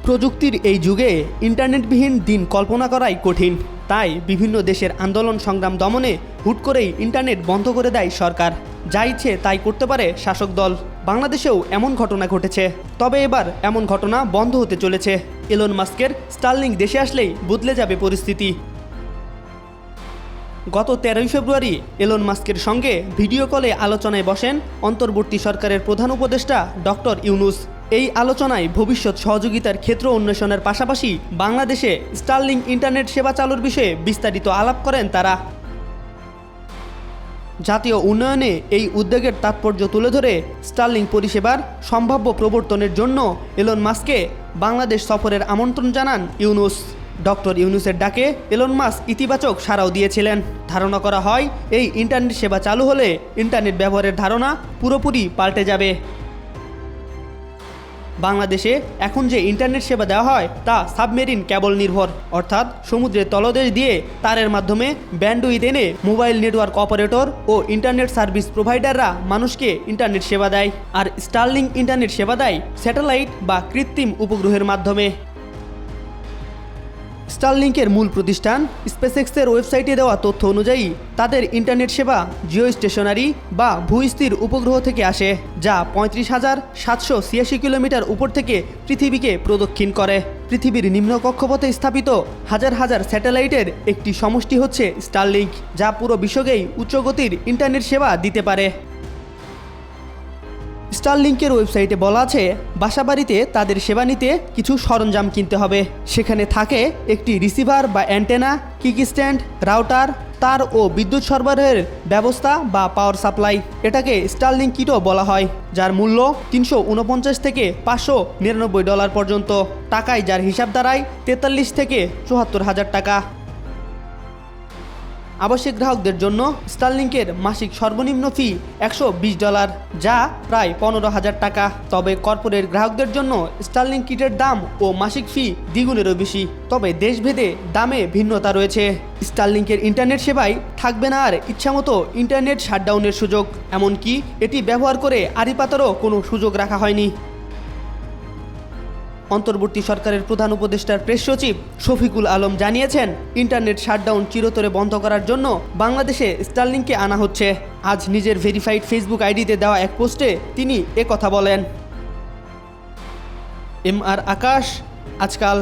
প্রযুক্তির এই যুগে ইন্টারনেটবিহীন দিন কল্পনা করাই কঠিন। তাই বিভিন্ন দেশের আন্দোলন সংগ্রাম দমনে হুট করেই ইন্টারনেট বন্ধ করে দেয় সরকার। যা ইচ্ছে তাই করতে পারে শাসক দল। বাংলাদেশেও এমন ঘটনা ঘটেছে। তবে এবার এমন ঘটনা বন্ধ হতে চলেছে। এলন মাস্কের স্টারলিংক দেশে আসলেই বদলে যাবে পরিস্থিতি। গত 13ই ফেব্রুয়ারি এলন মাস্কের সঙ্গে ভিডিও কলে আলোচনায় বসেন অন্তর্বর্তী সরকারের প্রধান উপদেষ্টা ডক্টর ইউনুস। এই আলোচনায় ভবিষ্যৎ সহযোগিতার ক্ষেত্র উন্মেষণের পাশাপাশি বাংলাদেশে স্টারলিংক ইন্টারনেট সেবা চালুর বিষয়ে বিস্তারিত আলাপ করেন তারা। জাতীয় উন্নয়নে এই উদ্যোগের তাৎপর্য তুলে ধরে স্টারলিংক পরিষেবার সম্ভাব্য প্রবর্তনের জন্য এলন মাস্ককে বাংলাদেশ সফরের আমন্ত্রণ জানান ইউনুস। ডক্টর ইউনুসের ডাকে এলন মাস্ক ইতিবাচক সাড়াও দিয়েছিলেন। ধারণা করা হয় এই ইন্টারনেট সেবা চালু হলে ইন্টারনেট ব্যবহারের ধারণা পুরোপুরি পাল্টে যাবে। বাংলাদেশে এখন যে ইন্টারনেট সেবা দেওয়া হয় তা সাবমেরিন কেবল নির্ভর, অর্থাৎ সমুদ্রের তলদেশ দিয়ে তারের মাধ্যমে ব্যান্ডউইথ এনে মোবাইল নেটওয়ার্ক অপারেটর ও ইন্টারনেট সার্ভিস প্রোভাইডাররা মানুষকে ইন্টারনেট সেবা দেয়। আর স্টারলিংক ইন্টারনেট সেবা দেয় স্যাটেলাইট বা কৃত্রিম উপগ্রহের মাধ্যমে। স্টারলিংকের মূল প্রতিষ্ঠান স্পেসএক্সের ওয়েবসাইটে দেওয়া তথ্য অনুযায়ী তাদের ইন্টারনেট সেবা জিও স্টেশনারি বা ভূস্থির উপগ্রহ থেকে আসে, যা 35,786 কিলোমিটার উপর থেকে পৃথিবীকে প্রদক্ষিণ করে। পৃথিবীর নিম্ন কক্ষপথে স্থাপিত হাজার হাজার স্যাটেলাইটের একটি সমষ্টি হচ্ছে স্টারলিংক, যা পুরো বিশ্বকেই উচ্চগতির ইন্টারনেট সেবা দিতে পারে। স্টারলিংকের ওয়েবসাইটে বলা আছে, বাসাবাড়িতে তাদের সেবা নিতে কিছু সরঞ্জাম কিনতে হবে। সেখানে থাকে একটি রিসিভার বা অ্যান্টেনা, কিক স্ট্যান্ড, রাউটার, তার ও বিদ্যুৎ সরবরাহের ব্যবস্থা বা পাওয়ার সাপ্লাই। এটাকে স্টারলিংক কিটও বলা হয়, যার মূল্য $349 থেকে $599 পর্যন্ত। টাকায় যার হিসাব দাঁড়ায় 43 থেকে 74 হাজার টাকা। আবাসিক গ্রাহকদের জন্য স্টারলিংকের মাসিক সর্বনিম্ন ফি $120, যা প্রায় 15,000 টাকা। তবে কর্পোরেট গ্রাহকদের জন্য স্টারলিংক কিটের দাম ও মাসিক ফি দ্বিগুণেরও বেশি। তবে দেশভেদে দামে ভিন্নতা রয়েছে। স্টারলিংকের ইন্টারনেট সেবায় থাকবে না আর ইচ্ছামতো ইন্টারনেট শাটডাউনের সুযোগ, এমনকি এটি ব্যবহার করে আড়ি পাতারও কোনো সুযোগ রাখা হয়নি। অন্তর্বর্তী সরকারের প্রধান উপদেষ্টার প্রেস সচিব শফিকুল আলম জানিয়েছেন, ইন্টারনেট শাটডাউন চিরতরে বন্ধ করার জন্য বাংলাদেশে স্টারলিংককে আনা হচ্ছে। আজ নিজের ভেরিফাইড ফেসবুক আইডিতে দেওয়া এক পোস্টে তিনি একথা বলেন। MR আকাশ, আজকাল।